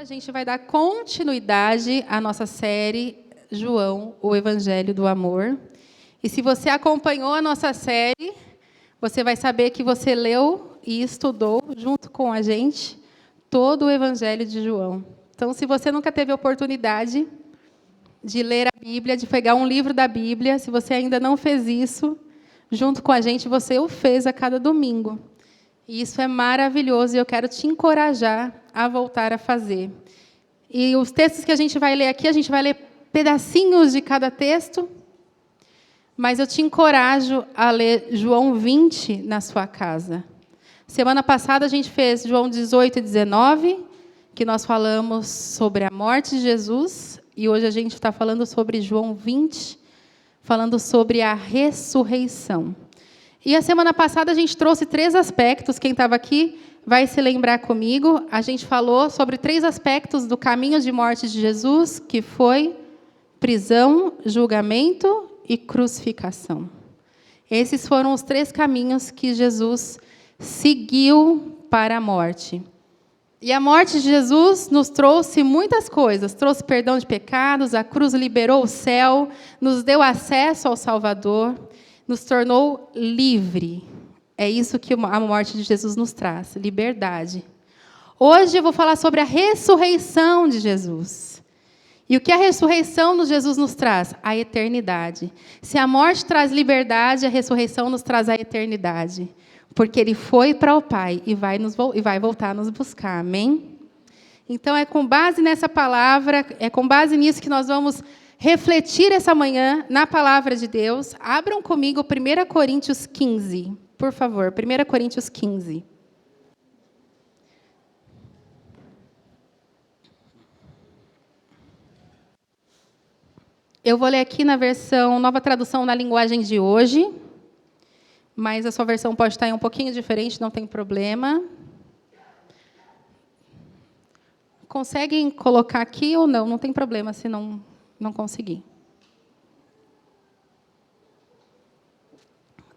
A gente vai dar continuidade à nossa série João, o Evangelho do Amor. E se você acompanhou a nossa série, você vai saber que você leu e estudou, junto com a gente, todo o Evangelho de João. Então, se você nunca teve a oportunidade de ler a Bíblia, de pegar um livro da Bíblia, se você ainda não fez isso, junto com a gente, você o fez a cada domingo. E isso é maravilhoso e eu quero te encorajar a voltar a fazer. E os textos que a gente vai ler aqui, a gente vai ler pedacinhos de cada texto, mas eu te encorajo a ler João 20 na sua casa. Semana passada a gente fez João 18 e 19, que nós falamos sobre a morte de Jesus, e hoje a gente está falando sobre João 20, falando sobre a ressurreição. E a semana passada a gente trouxe 3 aspectos. Quem estava aqui vai se lembrar comigo. A gente falou sobre 3 aspectos do caminho de morte de Jesus, que foi prisão, julgamento e crucificação. Esses foram os 3 caminhos que Jesus seguiu para a morte. E a morte de Jesus nos trouxe muitas coisas. Trouxe perdão de pecados, a cruz liberou o céu, nos deu acesso ao Salvador, nos tornou livre. É isso que a morte de Jesus nos traz, liberdade. Hoje eu vou falar sobre a ressurreição de Jesus. E o que a ressurreição de Jesus nos traz? A eternidade. Se a morte traz liberdade, a ressurreição nos traz a eternidade. Porque Ele foi para o Pai e vai voltar a nos buscar. Amém? Então, é com base nessa palavra, é com base nisso que nós vamos refletir essa manhã na palavra de Deus. Abram comigo 1 Coríntios 15, por favor. 1 Coríntios 15. Eu vou ler aqui na versão, nova tradução na linguagem de hoje, mas a sua versão pode estar um pouquinho diferente, não tem problema. Conseguem colocar aqui ou não? Não tem problema se não conseguir.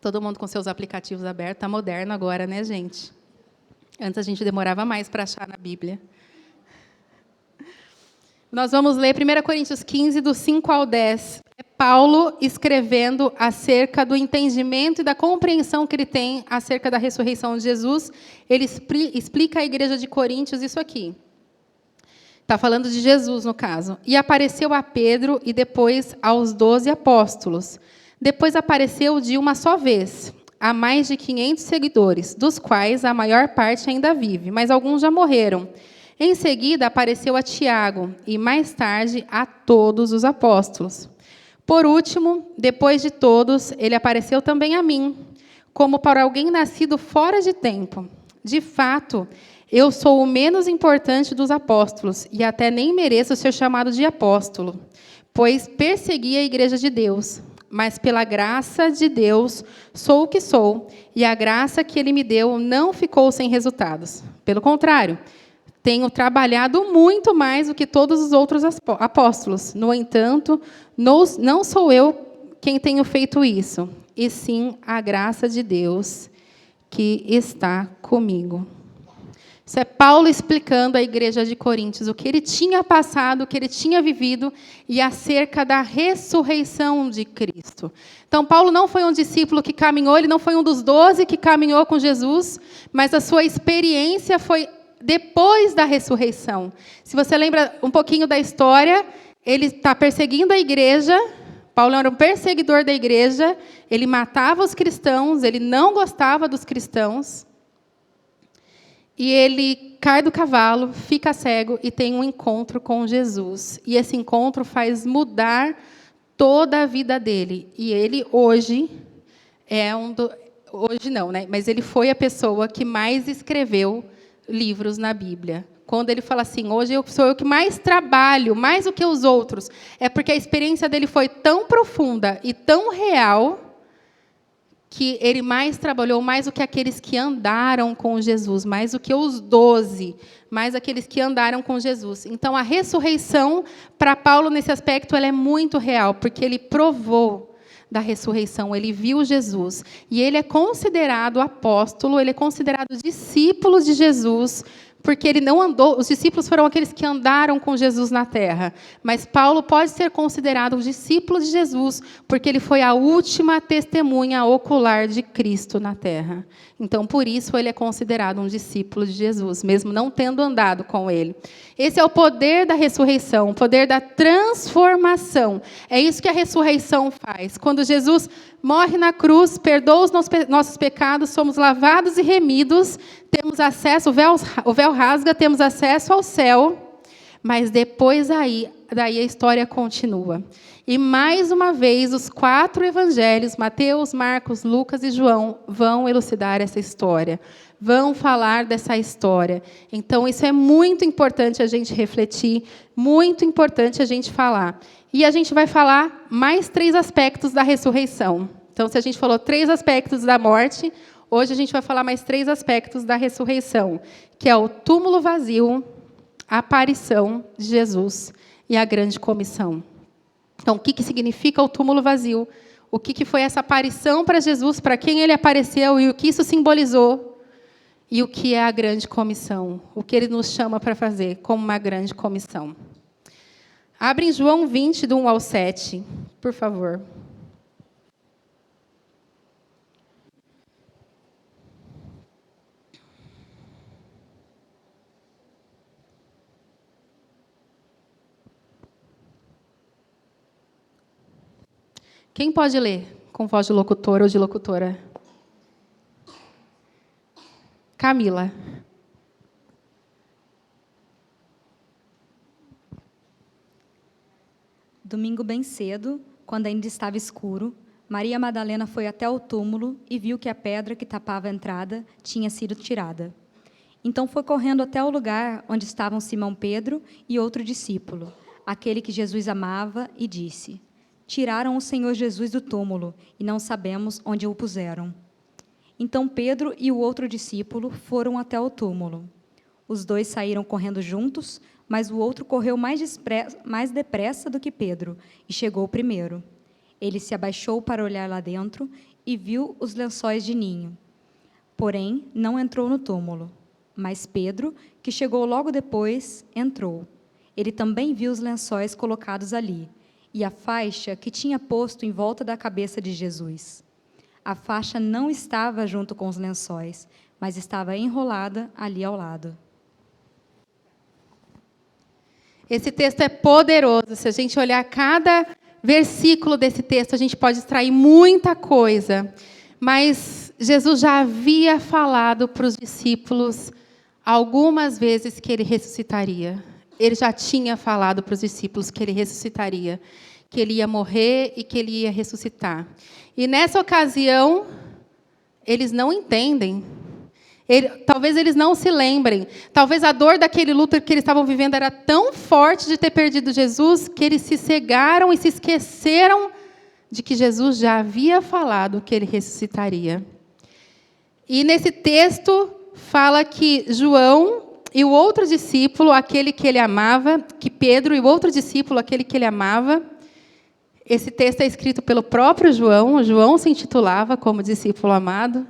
Todo mundo com seus aplicativos abertos. Está moderno agora, né, gente? Antes a gente demorava mais para achar na Bíblia. Nós vamos ler 1 Coríntios 15, do 5 ao 10. É Paulo escrevendo acerca do entendimento e da compreensão que ele tem acerca da ressurreição de Jesus. Ele explica à igreja de Coríntios isso aqui. Está falando de Jesus, no caso. E apareceu a Pedro e depois aos 12 apóstolos. Depois apareceu de uma só vez a mais de 500 seguidores, dos quais a maior parte ainda vive, mas alguns já morreram. Em seguida, apareceu a Tiago e, mais tarde, a todos os apóstolos. Por último, depois de todos, ele apareceu também a mim, como para alguém nascido fora de tempo. De fato, eu sou o menos importante dos apóstolos, e até nem mereço ser chamado de apóstolo, pois persegui a igreja de Deus. Mas pela graça de Deus sou o que sou, e a graça que Ele me deu não ficou sem resultados. Pelo contrário, tenho trabalhado muito mais do que todos os outros apóstolos. No entanto, não sou eu quem tenho feito isso, e sim a graça de Deus que está comigo. Isso é Paulo explicando à igreja de Coríntios o que ele tinha passado, o que ele tinha vivido e acerca da ressurreição de Cristo. Então, Paulo não foi um discípulo que caminhou, ele não foi um dos 12 que caminhou com Jesus, mas a sua experiência foi depois da ressurreição. Se você lembra um pouquinho da história, ele está perseguindo a igreja. Paulo era um perseguidor da igreja, ele matava os cristãos, ele não gostava dos cristãos. E ele cai do cavalo, fica cego e tem um encontro com Jesus. E esse encontro faz mudar toda a vida dele. E ele hoje hoje não, né? Mas ele foi a pessoa que mais escreveu livros na Bíblia. Quando ele fala assim, hoje sou eu que mais trabalho, mais do que os outros, é porque a experiência dele foi tão profunda e tão real que ele mais trabalhou, mais do que aqueles que andaram com Jesus, mais do que os 12, mais aqueles que andaram com Jesus. Então, a ressurreição, para Paulo, nesse aspecto, ela é muito real, porque ele provou da ressurreição, ele viu Jesus. E ele é considerado apóstolo, ele é considerado discípulo de Jesus, porque ele não andou, os discípulos foram aqueles que andaram com Jesus na terra, mas Paulo pode ser considerado um discípulo de Jesus, porque ele foi a última testemunha ocular de Cristo na terra. Então, por isso, ele é considerado um discípulo de Jesus, mesmo não tendo andado com ele. Esse é o poder da ressurreição, o poder da transformação. É isso que a ressurreição faz. Quando Jesus morre na cruz, perdoa os nossos pecados, somos lavados e remidos, temos acesso, o véu rasga, temos acesso ao céu, mas depois daí a história continua. E, mais uma vez, os 4 evangelhos, Mateus, Marcos, Lucas e João, vão elucidar essa história, vão falar dessa história. Então, isso é muito importante a gente refletir, muito importante a gente falar. E a gente vai falar mais 3 aspectos da ressurreição. Então, se a gente falou 3 aspectos da morte, hoje a gente vai falar mais 3 aspectos da ressurreição, que é o túmulo vazio, a aparição de Jesus e a grande comissão. Então, o que significa o túmulo vazio? O que foi essa aparição para Jesus, para quem ele apareceu e o que isso simbolizou? E o que é a grande comissão? O que ele nos chama para fazer como uma grande comissão? Abre em João 20, do 1 ao 7, por favor. Quem pode ler com voz de locutor ou de locutora? Camila. Domingo bem cedo, quando ainda estava escuro, Maria Madalena foi até o túmulo e viu que a pedra que tapava a entrada tinha sido tirada. Então foi correndo até o lugar onde estavam Simão Pedro e outro discípulo, aquele que Jesus amava, e disse: Tiraram o Senhor Jesus do túmulo e não sabemos onde o puseram. Então Pedro e o outro discípulo foram até o túmulo. Os 2 saíram correndo juntos, mas o outro correu mais depressa do que Pedro e chegou primeiro. Ele se abaixou para olhar lá dentro e viu os lençóis de linho. Porém, não entrou no túmulo. Mas Pedro, que chegou logo depois, entrou. Ele também viu os lençóis colocados ali e a faixa que tinha posto em volta da cabeça de Jesus. A faixa não estava junto com os lençóis, mas estava enrolada ali ao lado. Esse texto é poderoso. Se a gente olhar cada versículo desse texto, a gente pode extrair muita coisa. Mas Jesus já havia falado para os discípulos algumas vezes que ele ressuscitaria. Ele já tinha falado para os discípulos que ele ressuscitaria, que ele ia morrer e que ele ia ressuscitar. E nessa ocasião, eles não entendem. Talvez eles não se lembrem. Talvez a dor daquele luto que eles estavam vivendo era tão forte de ter perdido Jesus, que eles se cegaram e se esqueceram de que Jesus já havia falado que ele ressuscitaria. E nesse texto fala que João e o outro discípulo, aquele que ele amava, que Pedro e o outro discípulo, aquele que ele amava. Esse texto é escrito pelo próprio João. João se intitulava como discípulo amado.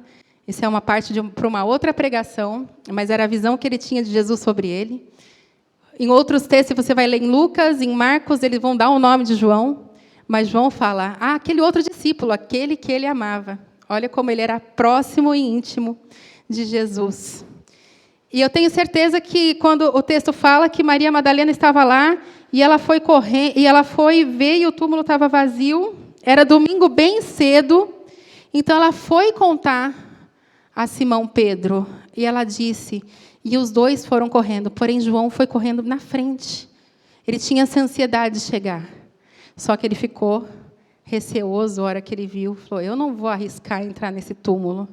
Isso é uma parte para uma outra pregação, mas era a visão que ele tinha de Jesus sobre ele. Em outros textos, você vai ler em Lucas, em Marcos, eles vão dar o nome de João, mas João fala, aquele outro discípulo, aquele que ele amava. Olha como ele era próximo e íntimo de Jesus. E eu tenho certeza que quando o texto fala que Maria Madalena estava lá, e ela foi correr, e ela foi ver e o túmulo estava vazio, era domingo bem cedo, então ela foi contar a Simão Pedro, e ela disse, e os 2 foram correndo, porém João foi correndo na frente. Ele tinha essa ansiedade de chegar, só que ele ficou receoso a hora que ele viu, falou, eu não vou arriscar entrar nesse túmulo.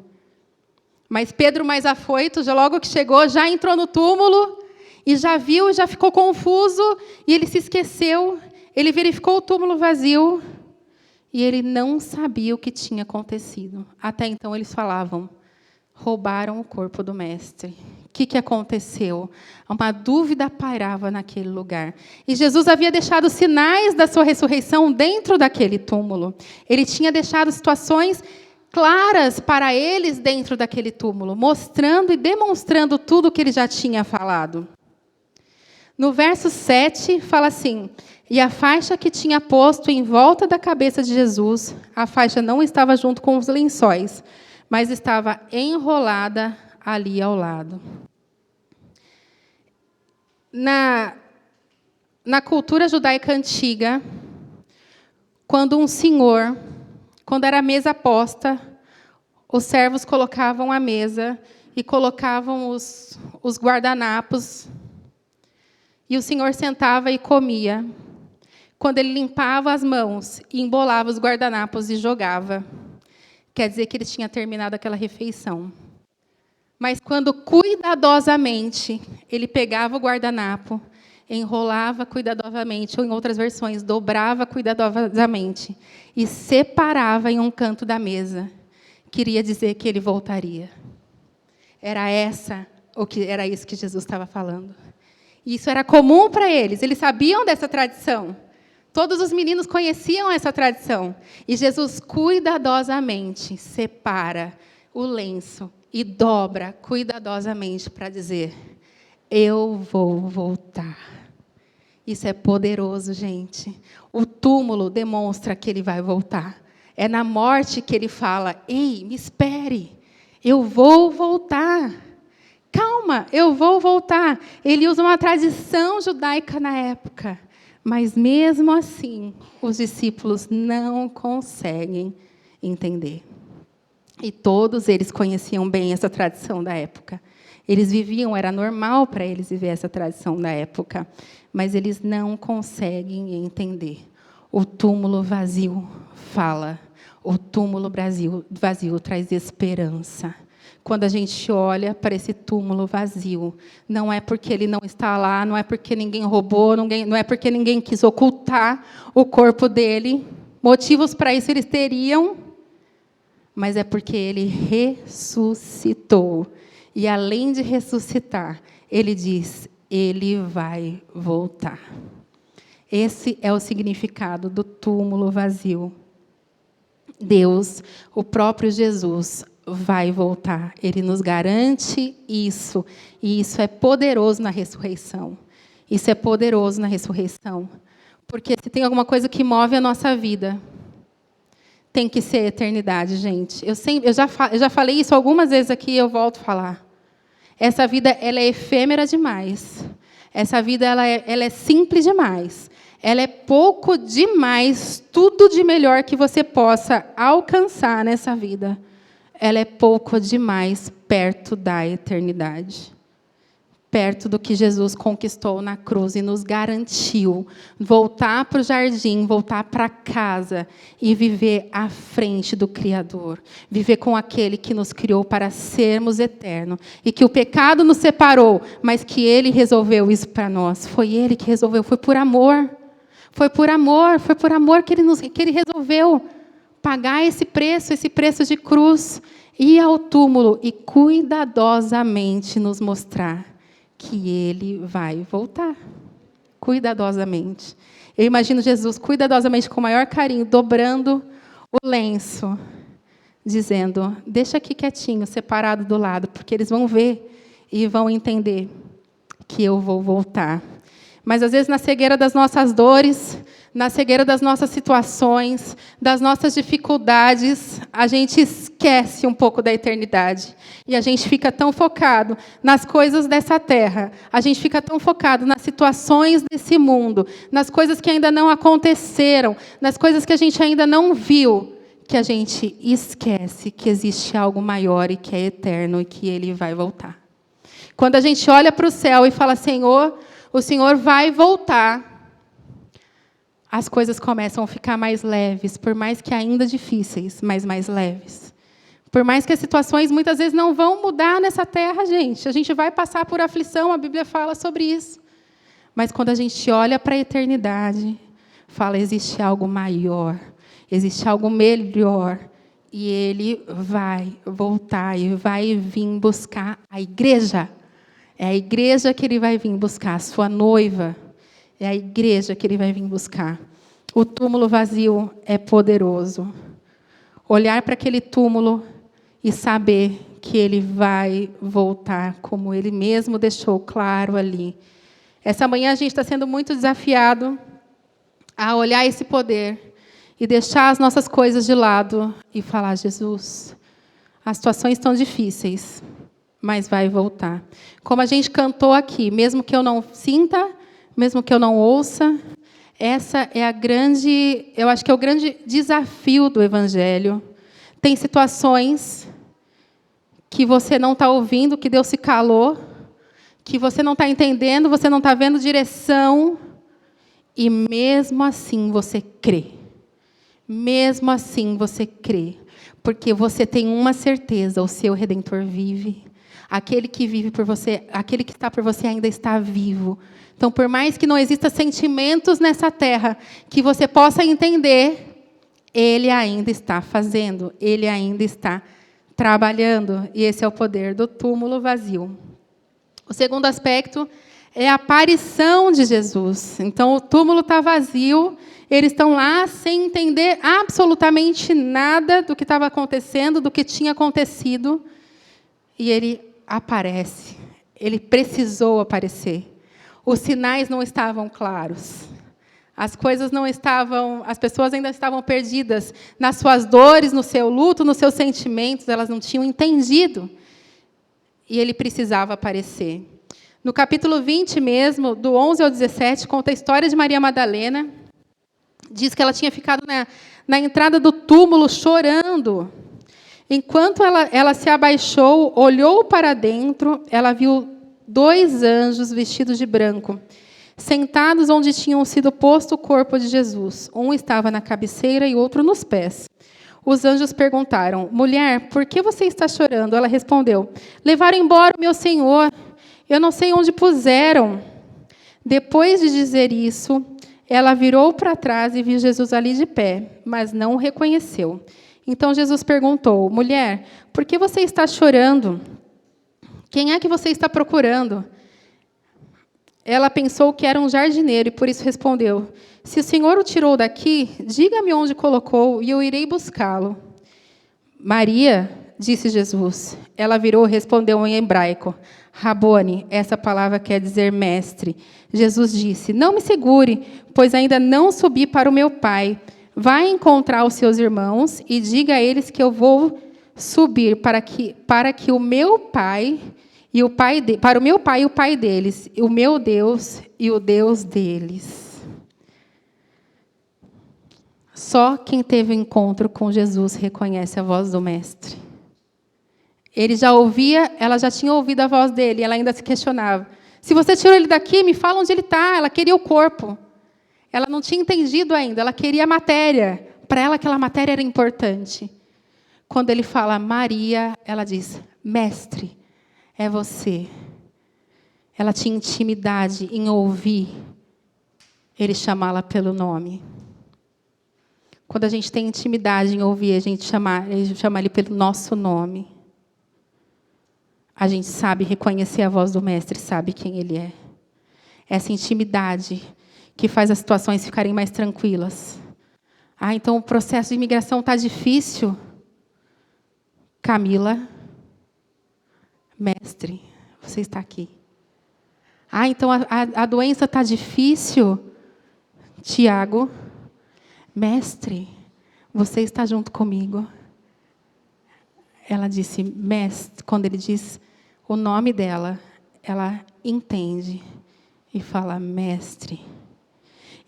Mas Pedro, mais afoito, já logo que chegou, já entrou no túmulo, e já viu, já ficou confuso, e ele se esqueceu, ele verificou o túmulo vazio, e ele não sabia o que tinha acontecido. Até então eles falavam, roubaram o corpo do mestre. O que aconteceu? Uma dúvida pairava naquele lugar. E Jesus havia deixado sinais da sua ressurreição dentro daquele túmulo. Ele tinha deixado situações claras para eles dentro daquele túmulo, mostrando e demonstrando tudo o que ele já tinha falado. No verso 7, fala assim: e a faixa que tinha posto em volta da cabeça de Jesus, a faixa não estava junto com os lençóis, mas estava enrolada ali ao lado. Na cultura judaica antiga, quando era a mesa posta, os servos colocavam a mesa e colocavam os guardanapos, e o Senhor sentava e comia. Quando ele limpava as mãos e embolava os guardanapos e jogava, quer dizer que ele tinha terminado aquela refeição. Mas quando cuidadosamente ele pegava o guardanapo, enrolava cuidadosamente, ou em outras versões, dobrava cuidadosamente e separava em um canto da mesa, queria dizer que ele voltaria. Era isso que Jesus estava falando. Isso era comum para eles sabiam dessa tradição. Todos os meninos conheciam essa tradição. E Jesus cuidadosamente separa o lenço e dobra cuidadosamente para dizer: eu vou voltar. Isso é poderoso, gente. O túmulo demonstra que ele vai voltar. É na morte que ele fala: ei, me espere, eu vou voltar. Calma, eu vou voltar. Ele usa uma tradição judaica na época. Mas, mesmo assim, os discípulos não conseguem entender. E todos eles conheciam bem essa tradição da época. Eles viviam, era normal para eles viver essa tradição da época. Mas eles não conseguem entender. O túmulo vazio fala. O túmulo vazio traz esperança. Quando a gente olha para esse túmulo vazio, não é porque ele não está lá, não é porque ninguém roubou, não é porque ninguém quis ocultar o corpo dele. Motivos para isso eles teriam, mas é porque ele ressuscitou. E, além de ressuscitar, ele diz: ele vai voltar. Esse é o significado do túmulo vazio. Deus, o próprio Jesus, vai voltar. Ele nos garante isso. E isso é poderoso na ressurreição. Isso é poderoso na ressurreição. Porque se tem alguma coisa que move a nossa vida, tem que ser a eternidade, gente. Eu já falei isso algumas vezes aqui e eu volto a falar. Essa vida, ela é efêmera demais. Essa vida, ela é simples demais. Ela é pouco demais, tudo de melhor que você possa alcançar nessa vida. Ela é pouco demais perto da eternidade. Perto do que Jesus conquistou na cruz e nos garantiu. Voltar para o jardim, voltar para casa e viver à frente do Criador. Viver com aquele que nos criou para sermos eternos. E que o pecado nos separou, mas que Ele resolveu isso para nós. Foi Ele que resolveu, foi por amor. Foi por amor que Ele resolveu pagar esse preço de cruz, ir ao túmulo e cuidadosamente nos mostrar que Ele vai voltar. Cuidadosamente. Eu imagino Jesus cuidadosamente, com o maior carinho, dobrando o lenço, dizendo: deixa aqui quietinho, separado do lado, porque eles vão ver e vão entender que eu vou voltar. Mas, às vezes, na cegueira das nossas dores, na cegueira das nossas situações, das nossas dificuldades, a gente esquece um pouco da eternidade. E a gente fica tão focado nas coisas dessa terra, a gente fica tão focado nas situações desse mundo, nas coisas que ainda não aconteceram, nas coisas que a gente ainda não viu, que a gente esquece que existe algo maior e que é eterno e que Ele vai voltar. Quando a gente olha para o céu e fala: Senhor, o Senhor vai voltar, as coisas começam a ficar mais leves, por mais que ainda difíceis, mas mais leves. Por mais que as situações muitas vezes não vão mudar nessa terra, gente. A gente vai passar por aflição, a Bíblia fala sobre isso. Mas quando a gente olha para a eternidade, fala: existe algo maior, existe algo melhor. E Ele vai voltar e vai vir buscar a igreja. É a igreja que Ele vai vir buscar, a sua noiva. É a igreja que Ele vai vir buscar. O túmulo vazio é poderoso. olhar para aquele túmulo e saber que ele vai voltar, como ele mesmo deixou claro ali. Essa manhã a gente está sendo muito desafiado a olhar esse poder e deixar as nossas coisas de lado e falar: Jesus, as situações estão difíceis, mas vai voltar. Como a gente cantou aqui, mesmo que eu não sinta, mesmo que eu não ouça, essa é eu acho que é o grande desafio do Evangelho. Tem situações que você não está ouvindo, que Deus se calou, que você não está entendendo, você não está vendo direção, e mesmo assim você crê. Mesmo assim você crê. Porque você tem uma certeza: o seu Redentor vive. Aquele que vive por você, aquele que está por você ainda está vivo. Então, por mais que não existam sentimentos nessa terra que você possa entender, Ele ainda está fazendo, Ele ainda está trabalhando. E esse é o poder do túmulo vazio. O segundo aspecto é a aparição de Jesus. Então, o túmulo está vazio, eles estão lá sem entender absolutamente nada do que estava acontecendo, do que tinha acontecido, e ele aparece. Ele precisou aparecer. Os sinais não estavam claros. As coisas não estavam, as pessoas ainda estavam perdidas nas suas dores, no seu luto, nos seus sentimentos, elas não tinham entendido. E ele precisava aparecer. No capítulo 20 mesmo, do 11 ao 17, conta a história de Maria Madalena. Diz que ela tinha ficado na entrada do túmulo chorando. Enquanto ela se abaixou, olhou para dentro, ela viu 2 anjos vestidos de branco, sentados onde tinham sido posto o corpo de Jesus. Um estava na cabeceira e outro nos pés. Os anjos perguntaram: mulher, por que você está chorando? Ela respondeu: levaram embora o meu Senhor. Eu não sei onde puseram. Depois de dizer isso, ela virou para trás e viu Jesus ali de pé, mas não o reconheceu. Então Jesus perguntou: mulher, por que você está chorando? Quem é que você está procurando? Ela pensou que era um jardineiro e por isso respondeu: se o Senhor o tirou daqui, diga-me onde colocou e eu irei buscá-lo. Maria, disse Jesus. Ela virou e respondeu em hebraico: Rabone, essa palavra quer dizer mestre. Jesus disse: não me segure, pois ainda não subi para o meu Pai. Vai encontrar os seus irmãos e diga a eles que eu vou subir para que o meu Pai e o Pai para o meu Pai e o Pai deles, o meu Deus e o Deus deles. Só quem teve encontro com Jesus reconhece a voz do Mestre. Ele já ouvia, ela já tinha ouvido a voz dele, ela ainda se questionava: se você tirou ele daqui, me fala onde ele está. Ela queria o corpo. Ela não tinha entendido ainda, ela queria a matéria. Para ela, aquela matéria era importante. Quando ele fala Maria, ela diz: mestre, é você. Ela tinha intimidade em ouvir ele chamá-la pelo nome. Quando a gente tem intimidade em ouvir a gente chamar ele pelo nosso nome, a gente sabe reconhecer a voz do Mestre, sabe quem ele é. Essa intimidade que faz as situações ficarem mais tranquilas. Então o processo de imigração está difícil. Camila, mestre, você está aqui. Então a doença está difícil. Tiago, mestre, você está junto comigo. Ela disse, mestre, quando ele diz o nome dela, ela entende e fala, mestre.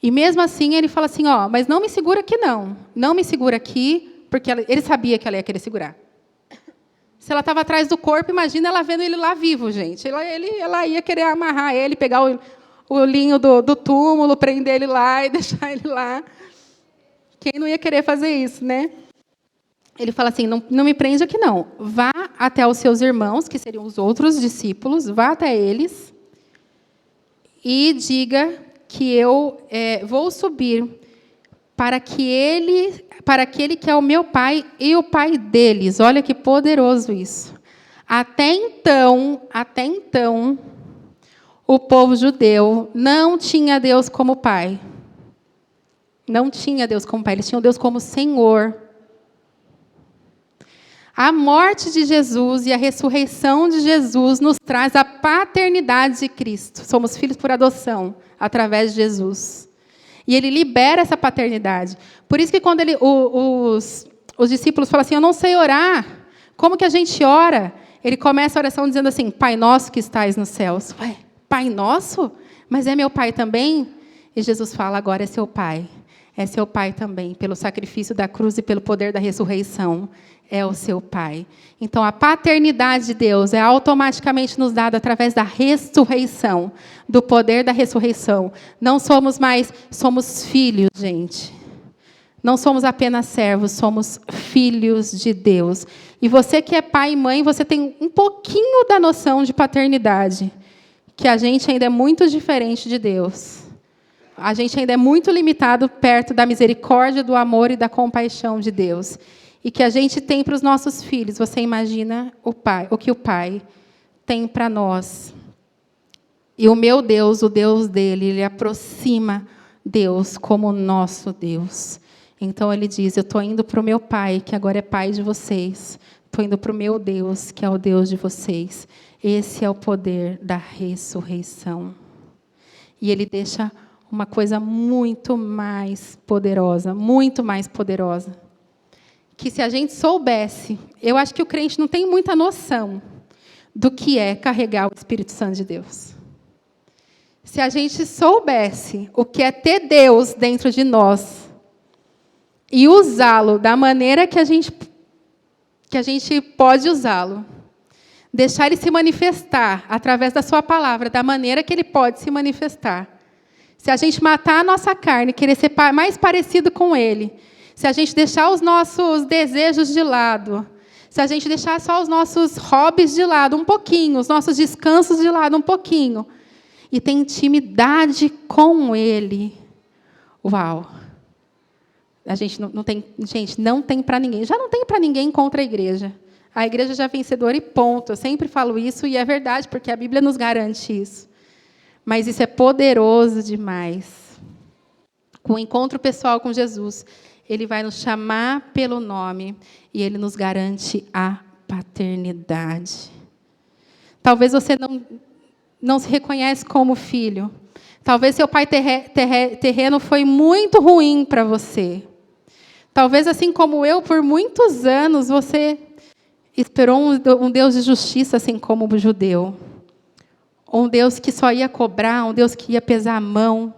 E mesmo assim, ele fala assim, mas não me segura aqui não. Não me segura aqui, porque ele sabia que ela ia querer segurar. Se ela estava atrás do corpo, imagina ela vendo ele lá vivo, gente. Ela ia querer amarrar ele, pegar o linho do túmulo, prender ele lá e deixar ele lá. Quem não ia querer fazer isso, né? Ele fala assim, não me prende aqui não. Vá até os seus irmãos, que seriam os outros discípulos, vá até eles e diga que eu vou subir para aquele que é o meu Pai e o Pai deles. Olha que poderoso isso. Até então, o povo judeu não tinha Deus como Pai. Não tinha Deus como Pai, eles tinham Deus como Senhor. A morte de Jesus e a ressurreição de Jesus nos traz a paternidade de Cristo. Somos filhos por adoção, através de Jesus. E ele libera essa paternidade. Por isso que quando os discípulos falam assim, eu não sei orar, como que a gente ora? Ele começa a oração dizendo assim, Pai nosso que estais nos céus. Ué, Pai nosso? Mas é meu Pai também? E Jesus fala, agora é seu Pai. É seu Pai também, pelo sacrifício da cruz e pelo poder da ressurreição. É o seu Pai. Então, a paternidade de Deus é automaticamente nos dada através da ressurreição, do poder da ressurreição. Não somos mais, somos filhos, gente. Não somos apenas servos, somos filhos de Deus. E você que é pai e mãe, você tem um pouquinho da noção de paternidade, que a gente ainda é muito diferente de Deus. A gente ainda é muito limitado perto da misericórdia, do amor e da compaixão de Deus. E que a gente tem para os nossos filhos. Você imagina o que o Pai tem para nós. E o meu Deus, o Deus dele, ele aproxima Deus como nosso Deus. Então, ele diz, eu estou indo para o meu Pai, que agora é Pai de vocês. Estou indo para o meu Deus, que é o Deus de vocês. Esse é o poder da ressurreição. E ele deixa uma coisa muito mais poderosa, que se a gente soubesse, eu acho que o crente não tem muita noção do que é carregar o Espírito Santo de Deus. Se a gente soubesse o que é ter Deus dentro de nós e usá-lo da maneira que a gente pode usá-lo, deixar ele se manifestar através da sua palavra, da maneira que ele pode se manifestar. Se a gente matar a nossa carne, querer ser mais parecido com ele, se a gente deixar os nossos desejos de lado, se a gente deixar só os nossos hobbies de lado um pouquinho, os nossos descansos de lado um pouquinho, e ter intimidade com ele, uau! A gente não tem para ninguém. Já não tem para ninguém contra a igreja. A igreja já é vencedora e ponto. Eu sempre falo isso e é verdade, porque a Bíblia nos garante isso. Mas isso é poderoso demais. Com o encontro pessoal com Jesus, ele vai nos chamar pelo nome e ele nos garante a paternidade. Talvez você não se reconhece como filho. Talvez seu pai terreno foi muito ruim para você. Talvez, assim como eu, por muitos anos, você esperou um Deus de justiça, assim como o judeu. Um Deus que só ia cobrar, um Deus que ia pesar a mão.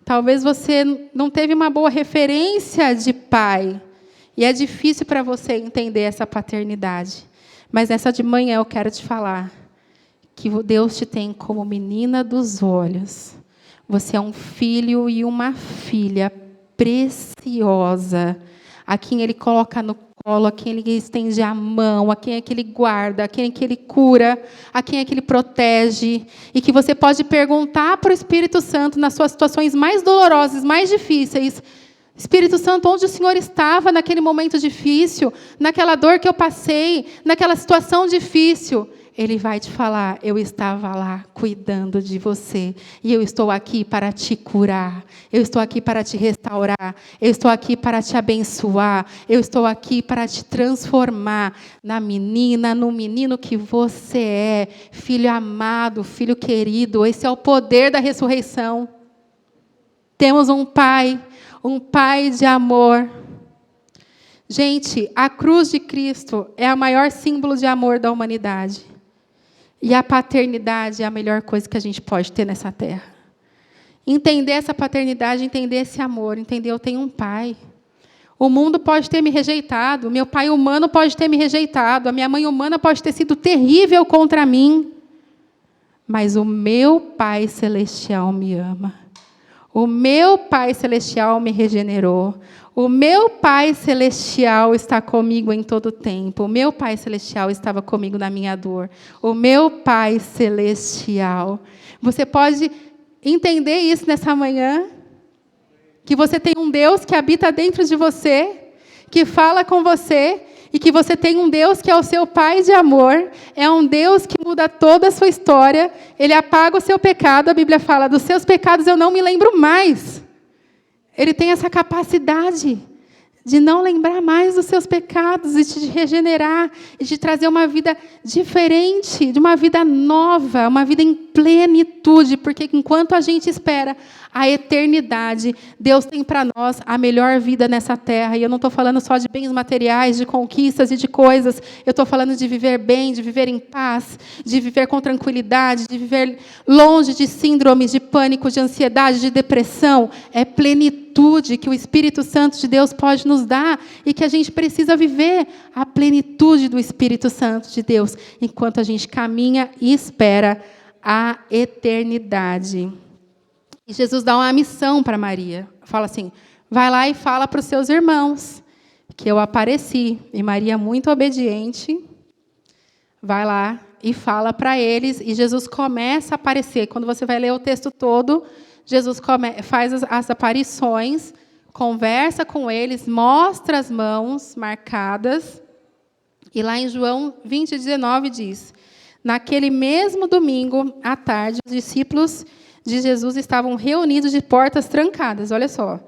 Talvez você não teve uma boa referência de pai. E é difícil para você entender essa paternidade. Mas nessa de manhã eu quero te falar que Deus te tem como menina dos olhos. Você é um filho e uma filha preciosa, a quem ele coloca no colo, a quem ele estende a mão, a quem é que ele guarda, a quem é que ele cura, a quem é que ele protege, e que você pode perguntar para o Espírito Santo nas suas situações mais dolorosas, mais difíceis, Espírito Santo, onde o Senhor estava naquele momento difícil, naquela dor que eu passei, naquela situação difícil? Ele vai te falar, eu estava lá cuidando de você. E eu estou aqui para te curar. Eu estou aqui para te restaurar. Eu estou aqui para te abençoar. Eu estou aqui para te transformar na menina, no menino que você é. Filho amado, filho querido. Esse é o poder da ressurreição. Temos um pai de amor. Gente, a cruz de Cristo é o maior símbolo de amor da humanidade. E a paternidade é a melhor coisa que a gente pode ter nessa terra. Entender essa paternidade, entender esse amor, entender eu tenho um pai. O mundo pode ter me rejeitado, meu pai humano pode ter me rejeitado, a minha mãe humana pode ter sido terrível contra mim. Mas o meu Pai Celestial me ama. O meu Pai Celestial me regenerou. O meu Pai Celestial está comigo em todo o tempo. O meu Pai Celestial estava comigo na minha dor. O meu Pai Celestial. Você pode entender isso nessa manhã? Que você tem um Deus que habita dentro de você, que fala com você, e que você tem um Deus que é o seu Pai de amor, é um Deus que muda toda a sua história, ele apaga o seu pecado, a Bíblia fala, dos seus pecados eu não me lembro mais. Ele tem essa capacidade de não lembrar mais dos seus pecados, e de te regenerar, e de trazer uma vida diferente, de uma vida nova, uma vida em plenitude, porque enquanto a gente espera a eternidade, Deus tem para nós a melhor vida nessa terra. E eu não estou falando só de bens materiais, de conquistas e de coisas. Eu estou falando de viver bem, de viver em paz, de viver com tranquilidade, de viver longe de síndromes, de pânico, de ansiedade, de depressão. É plenitude que o Espírito Santo de Deus pode nos dar e que a gente precisa viver a plenitude do Espírito Santo de Deus enquanto a gente caminha e espera a eternidade. E Jesus dá uma missão para Maria. Fala assim, vai lá e fala para os seus irmãos que eu apareci. E Maria, muito obediente, vai lá e fala para eles. E Jesus começa a aparecer. Quando você vai ler o texto todo, Jesus faz as aparições, conversa com eles, mostra as mãos marcadas. E lá em João 20:19 diz, naquele mesmo domingo, à tarde, os discípulos de Jesus estavam reunidos de portas trancadas. Olha só.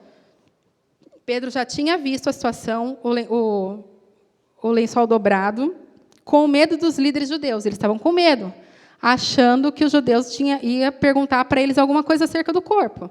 Pedro já tinha visto a situação, o lençol dobrado, com medo dos líderes judeus. Eles estavam com medo, achando que os judeus ia perguntar para eles alguma coisa acerca do corpo.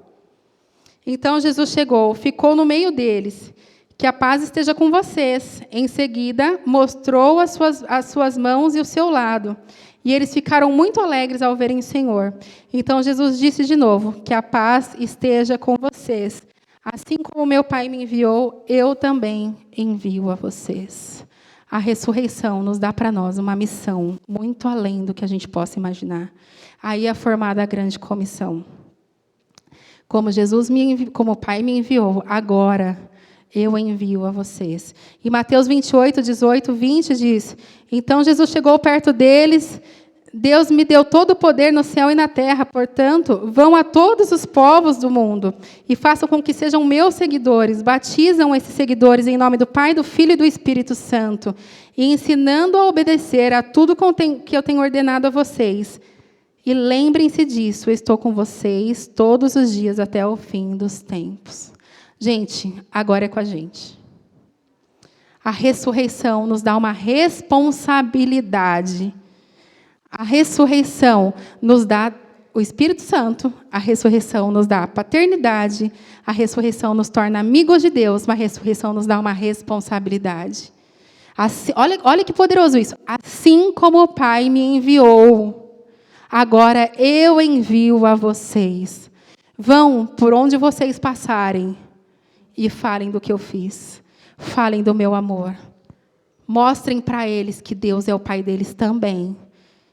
Então, Jesus chegou, ficou no meio deles. Que a paz esteja com vocês. Em seguida, mostrou as suas mãos e o seu lado. E eles ficaram muito alegres ao verem o Senhor. Então, Jesus disse de novo, que a paz esteja com vocês. Assim como meu Pai me enviou, eu também envio a vocês. A ressurreição nos dá para nós uma missão muito além do que a gente possa imaginar. Aí é formada a grande comissão. Como como o Pai me enviou, agora eu envio a vocês. E Mateus 28:18-20 diz, então Jesus chegou perto deles, Deus me deu todo o poder no céu e na terra, portanto, vão a todos os povos do mundo e façam com que sejam meus seguidores, batizam esses seguidores em nome do Pai, do Filho e do Espírito Santo, e ensinando a obedecer a tudo que eu tenho ordenado a vocês. E lembrem-se disso, eu estou com vocês todos os dias até o fim dos tempos. Gente, agora é com a gente. A ressurreição nos dá uma responsabilidade. A ressurreição nos dá o Espírito Santo, a ressurreição nos dá a paternidade, a ressurreição nos torna amigos de Deus, mas a ressurreição nos dá uma responsabilidade. Assim, olha que poderoso isso. Assim como o Pai me enviou, agora eu envio a vocês. Vão por onde vocês passarem e falem do que eu fiz. Falem do meu amor. Mostrem para eles que Deus é o Pai deles também.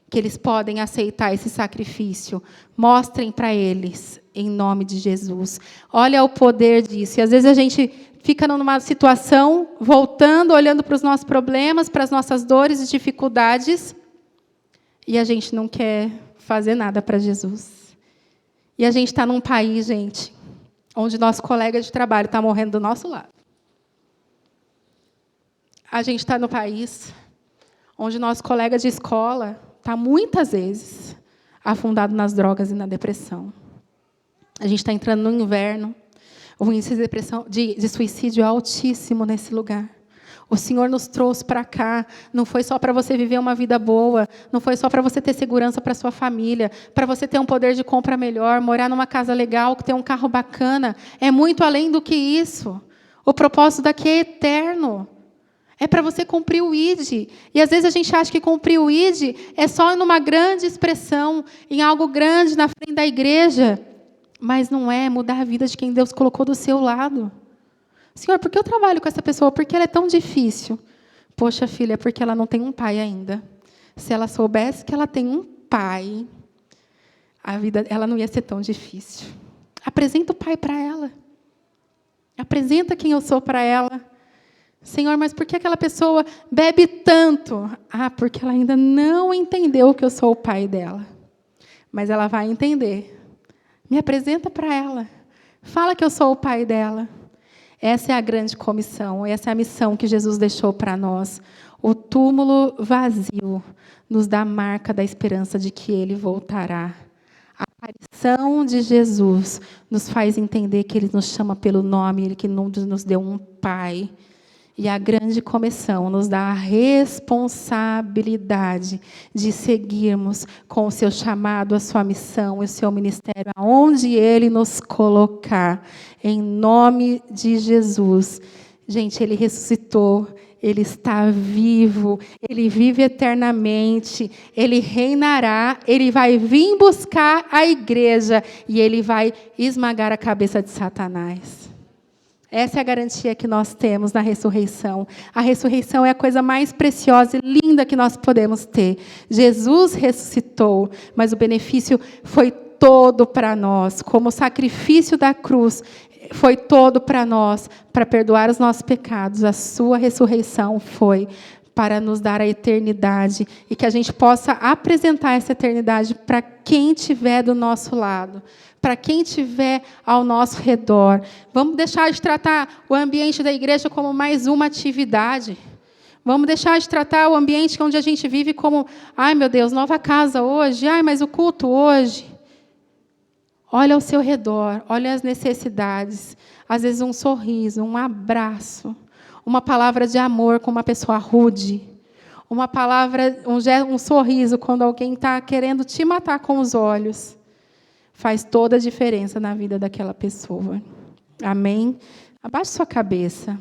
Que eles podem aceitar esse sacrifício. Mostrem para eles, em nome de Jesus. Olha o poder disso. E às vezes a gente fica numa situação, voltando, olhando para os nossos problemas, para as nossas dores e dificuldades, e a gente não quer fazer nada para Jesus. E a gente está num país, gente, onde nosso colega de trabalho está morrendo do nosso lado. A gente está no país onde nosso colega de escola está, muitas vezes, afundado nas drogas e na depressão. A gente está entrando no inverno. O índice de suicídio é altíssimo nesse lugar. O Senhor nos trouxe para cá. Não foi só para você viver uma vida boa. Não foi só para você ter segurança para a sua família. Para você ter um poder de compra melhor. Morar numa casa legal, ter um carro bacana. É muito além do que isso. O propósito daqui é eterno. É para você cumprir o ID. E, às vezes, a gente acha que cumprir o ID é só numa grande expressão, em algo grande na frente da igreja. Mas não é mudar a vida de quem Deus colocou do seu lado. Senhor, por que eu trabalho com essa pessoa? Por que ela é tão difícil? Poxa, filha, é porque ela não tem um pai ainda. Se ela soubesse que ela tem um pai, a vida ela não ia ser tão difícil. Apresenta o pai para ela. Apresenta quem eu sou para ela. Senhor, mas por que aquela pessoa bebe tanto? Ah, porque ela ainda não entendeu que eu sou o pai dela. Mas ela vai entender. Me apresenta para ela. Fala que eu sou o pai dela. Essa é a grande comissão. Essa é a missão que Jesus deixou para nós. O túmulo vazio nos dá a marca da esperança de que Ele voltará. A aparição de Jesus nos faz entender que Ele nos chama pelo nome, Ele que nos deu um Pai. E a grande comissão nos dá a responsabilidade de seguirmos com o seu chamado, a sua missão, o seu ministério, aonde Ele nos colocar, em nome de Jesus. Gente, Ele ressuscitou, Ele está vivo, Ele vive eternamente, Ele reinará, Ele vai vir buscar a igreja e Ele vai esmagar a cabeça de Satanás. Essa é a garantia que nós temos na ressurreição. A ressurreição é a coisa mais preciosa e linda que nós podemos ter. Jesus ressuscitou, mas o benefício foi todo para nós. Como o sacrifício da cruz foi todo para nós, para perdoar os nossos pecados. A sua ressurreição foi para nos dar a eternidade e que a gente possa apresentar essa eternidade para quem estiver do nosso lado, para quem estiver ao nosso redor. Vamos deixar de tratar o ambiente da igreja como mais uma atividade. Vamos deixar de tratar o ambiente onde a gente vive como, ai meu Deus, nova casa hoje, ai, mas o culto hoje. Olha ao seu redor, olha as necessidades. Às vezes um sorriso, um abraço, uma palavra de amor com uma pessoa rude, uma palavra, um sorriso quando alguém está querendo te matar com os olhos, faz toda a diferença na vida daquela pessoa. Amém? Abaixe sua cabeça.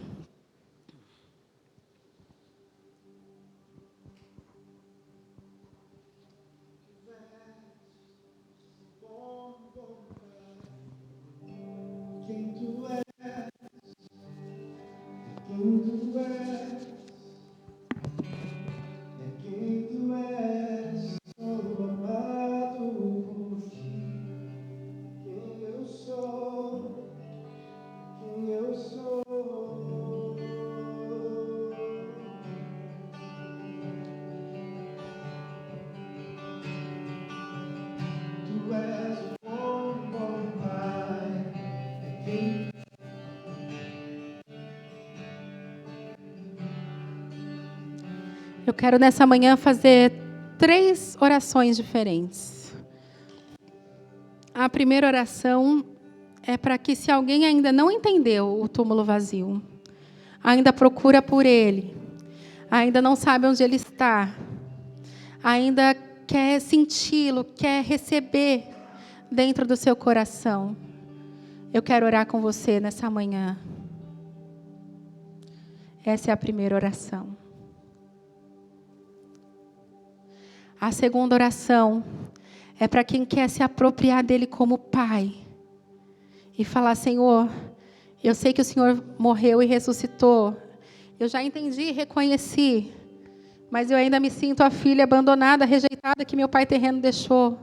Eu quero, nessa manhã, fazer 3 orações diferentes. A primeira oração é para que, se alguém ainda não entendeu o túmulo vazio, ainda procura por ele, ainda não sabe onde ele está, ainda quer senti-lo, quer receber dentro do seu coração, eu quero orar com você nessa manhã. Essa é a primeira oração. A segunda oração é para quem quer se apropriar dele como pai e falar: Senhor, eu sei que o Senhor morreu e ressuscitou, eu já entendi e reconheci, mas eu ainda me sinto a filha abandonada, rejeitada que meu pai terreno deixou.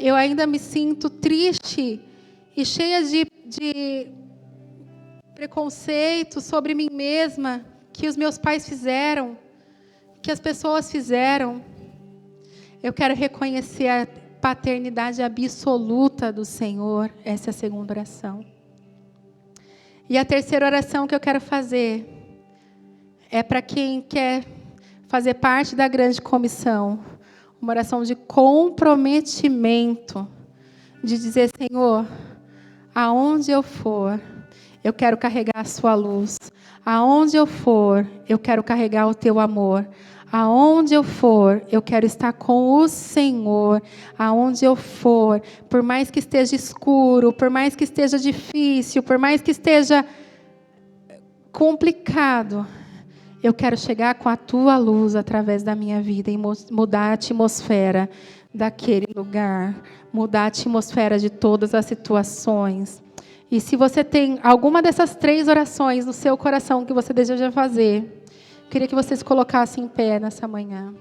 Eu ainda me sinto triste e cheia de preconceito sobre mim mesma, que os meus pais fizeram, que as pessoas fizeram. Eu quero reconhecer a paternidade absoluta do Senhor. Essa é a segunda oração. E a terceira oração que eu quero fazer é para quem quer fazer parte da grande comissão. Uma oração de comprometimento, de dizer: Senhor, aonde eu for, eu quero carregar a sua luz. Aonde eu for, eu quero carregar o teu amor. Aonde eu for, eu quero estar com o Senhor. Aonde eu for, por mais que esteja escuro, por mais que esteja difícil, por mais que esteja complicado, eu quero chegar com a tua luz através da minha vida e mudar a atmosfera daquele lugar, mudar a atmosfera de todas as situações. E se você tem alguma dessas 3 orações no seu coração que você deseja fazer, eu queria que vocês colocassem em pé nessa manhã.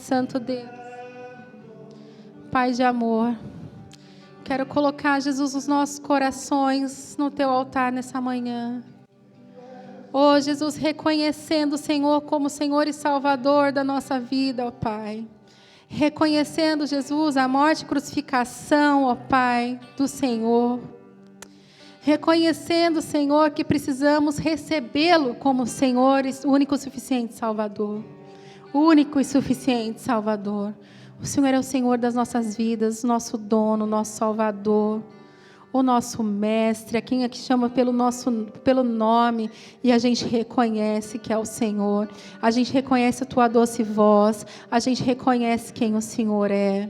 Santo Deus, Pai de amor, quero colocar, Jesus, os nossos corações no Teu altar nessa manhã. Oh, Jesus, reconhecendo o Senhor como Senhor e Salvador da nossa vida, ó Pai. Reconhecendo, Jesus, a morte e crucificação, ó Pai, do Senhor. Reconhecendo, Senhor, que precisamos recebê-lo como Senhor, o único e suficiente Salvador. O único e suficiente Salvador. O Senhor é o Senhor das nossas vidas, nosso dono, nosso Salvador, o nosso mestre, a quem aqui chama pelo nome, e a gente reconhece que é o Senhor. A gente reconhece a tua doce voz, a gente reconhece quem o Senhor é.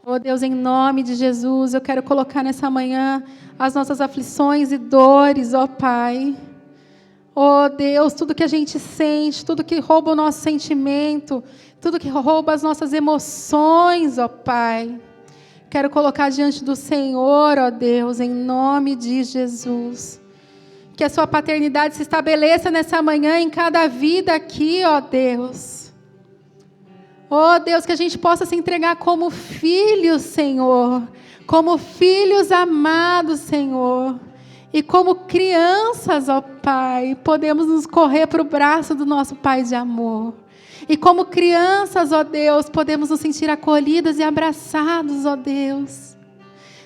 Oh Deus, em nome de Jesus, eu quero colocar nessa manhã as nossas aflições e dores, ó Pai. Oh Deus, tudo que a gente sente, tudo que rouba o nosso sentimento, tudo que rouba as nossas emoções, ó Pai. Quero colocar diante do Senhor, ó Deus, em nome de Jesus. Que a sua paternidade se estabeleça nessa manhã em cada vida aqui, ó Deus. Ó Deus, que a gente possa se entregar como filhos, Senhor. Como filhos amados, Senhor. E como crianças, ó Pai, podemos nos correr para o braço do nosso Pai de amor. E como crianças, ó Deus, podemos nos sentir acolhidas e abraçados, ó Deus.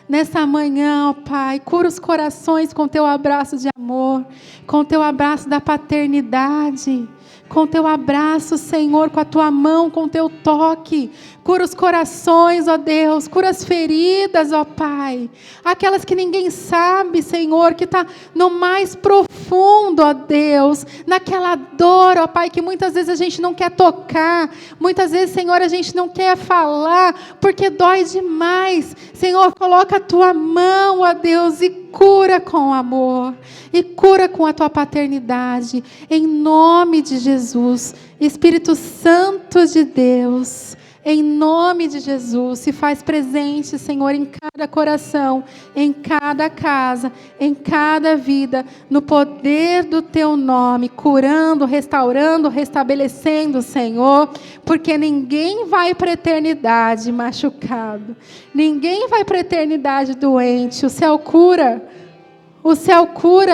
Nessa manhã, ó Pai, cura os corações com Teu abraço de amor, com Teu abraço da paternidade, com Teu abraço, Senhor, com a Tua mão, com Teu toque. Cura os corações, ó Deus, cura as feridas, ó Pai. Aquelas que ninguém sabe, Senhor, que está no mais profundo, ó Deus. Naquela dor, ó Pai, que muitas vezes a gente não quer tocar. Muitas vezes, Senhor, a gente não quer falar, porque dói demais. Senhor, coloca a Tua mão, ó Deus, e cura com amor. E cura com a Tua paternidade. Em nome de Jesus. Espírito Santo de Deus, em nome de Jesus, se faz presente, Senhor, em cada coração, em cada casa, em cada vida, no poder do Teu nome, curando, restaurando, restabelecendo, Senhor, porque ninguém vai para a eternidade machucado, ninguém vai para a eternidade doente. O céu cura,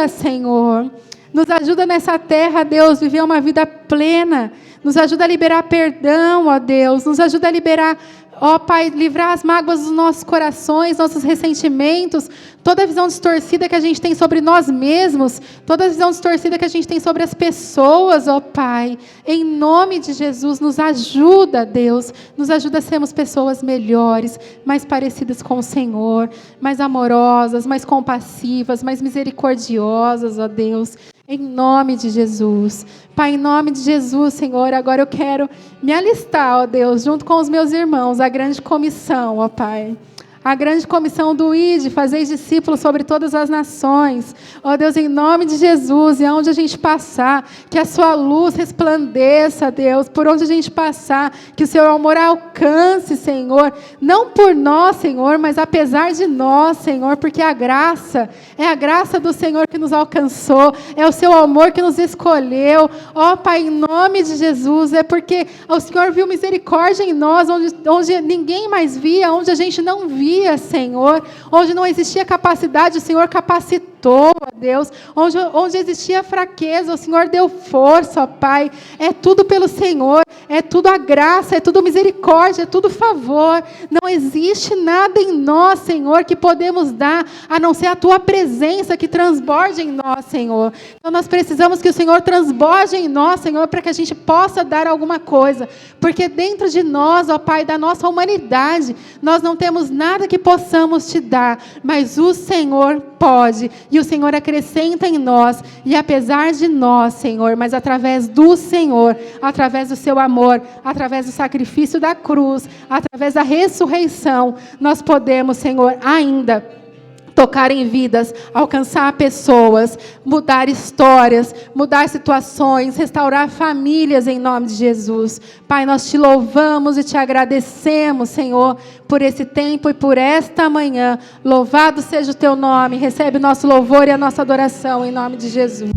Senhor. Nos ajuda nessa terra, Deus, viver uma vida plena. Nos ajuda a liberar perdão, ó Deus. Nos ajuda a liberar, ó Pai, livrar as mágoas dos nossos corações, nossos ressentimentos, toda a visão distorcida que a gente tem sobre nós mesmos, toda a visão distorcida que a gente tem sobre as pessoas, ó Pai. Em nome de Jesus, nos ajuda, Deus. Nos ajuda a sermos pessoas melhores, mais parecidas com o Senhor, mais amorosas, mais compassivas, mais misericordiosas, ó Deus. Em nome de Jesus. Pai, em nome de Jesus, Senhor, agora eu quero me alistar, ó Deus, junto com os meus irmãos, a grande comissão, ó Pai. A grande comissão do ID, fazer discípulos sobre todas as nações. Ó Deus, em nome de Jesus, e aonde a gente passar, que a sua luz resplandeça, Deus, por onde a gente passar, que o seu amor alcance, Senhor, não por nós, Senhor, mas apesar de nós, Senhor, porque a graça, é a graça do Senhor que nos alcançou, é o seu amor que nos escolheu. Ó Pai, em nome de Jesus, é porque o Senhor viu misericórdia em nós, onde ninguém mais via, onde a gente não via, Senhor, onde não existia capacidade, o Senhor capacitou, ó Deus, onde existia fraqueza, o Senhor deu força, ó Pai. É tudo pelo Senhor, é tudo a graça, é tudo misericórdia, é tudo favor. Não existe nada em nós, Senhor, que podemos dar, a não ser a Tua presença que transborde em nós, Senhor. Então nós precisamos que o Senhor transborde em nós, Senhor, para que a gente possa dar alguma coisa, porque dentro de nós, ó Pai, da nossa humanidade, nós não temos nada que possamos te dar, mas o Senhor pode, e o Senhor acrescenta em nós, e apesar de nós, Senhor, mas através do Senhor, através do seu amor, através do sacrifício da cruz, através da ressurreição, nós podemos, Senhor, ainda tocar em vidas, alcançar pessoas, mudar histórias, mudar situações, restaurar famílias em nome de Jesus. Pai, nós te louvamos e te agradecemos, Senhor, por esse tempo e por esta manhã. Louvado seja o teu nome. Recebe o nosso louvor e a nossa adoração em nome de Jesus.